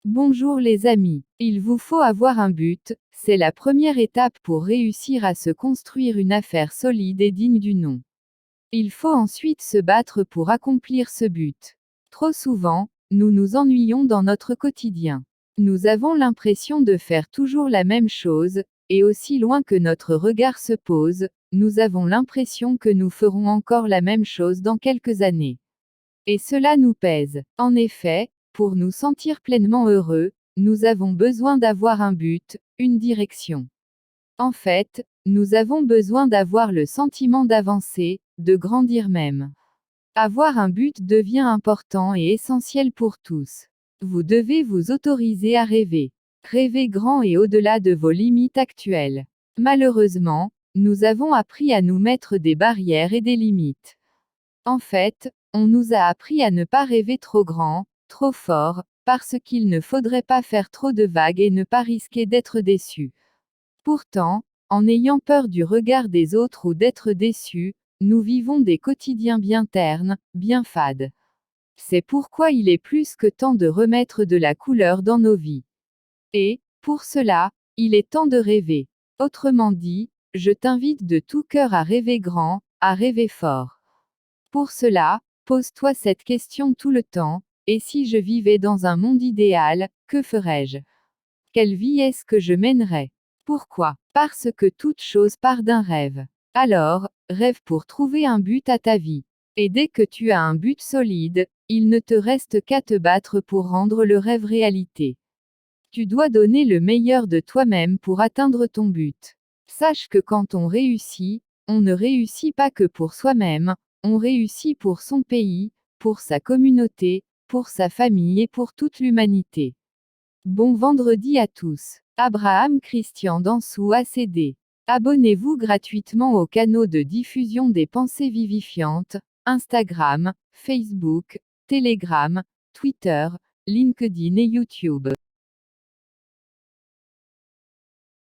Bonjour les amis. Il vous faut avoir un but, c'est la première étape pour réussir à se construire une affaire solide et digne du nom. Il faut ensuite se battre pour accomplir ce but. Trop souvent, nous nous ennuyons dans notre quotidien. Nous avons l'impression de faire toujours la même chose, et aussi loin que notre regard se pose, nous avons l'impression que nous ferons encore la même chose dans quelques années. Et cela nous pèse. En effet, pour nous sentir pleinement heureux, nous avons besoin d'avoir un but, une direction. En fait, nous avons besoin d'avoir le sentiment d'avancer, de grandir même. Avoir un but devient important et essentiel pour tous. Vous devez vous autoriser à rêver. Rêver grand et au-delà de vos limites actuelles. Malheureusement, nous avons appris à nous mettre des barrières et des limites. En fait, on nous a appris à ne pas rêver trop grand, trop fort, parce qu'il ne faudrait pas faire trop de vagues et ne pas risquer d'être déçu. Pourtant, en ayant peur du regard des autres ou d'être déçus, nous vivons des quotidiens bien ternes, bien fades. C'est pourquoi il est plus que temps de remettre de la couleur dans nos vies. Et, pour cela, il est temps de rêver. Autrement dit, je t'invite de tout cœur à rêver grand, à rêver fort. Pour cela, pose-toi cette question tout le temps, et si je vivais dans un monde idéal, que ferais-je? Quelle vie est-ce que je mènerais? Pourquoi? Parce que toute chose part d'un rêve. Alors, rêve pour trouver un but à ta vie. Et dès que tu as un but solide, il ne te reste qu'à te battre pour rendre le rêve réalité. Tu dois donner le meilleur de toi-même pour atteindre ton but. Sache que quand on réussit, on ne réussit pas que pour soi-même, on réussit pour son pays, pour sa communauté, pour sa famille et pour toute l'humanité. Bon vendredi à tous. Abraham Christian Dansou ACD. Abonnez-vous gratuitement au canal de diffusion des pensées vivifiantes, Instagram, Facebook, Telegram, Twitter, LinkedIn et YouTube.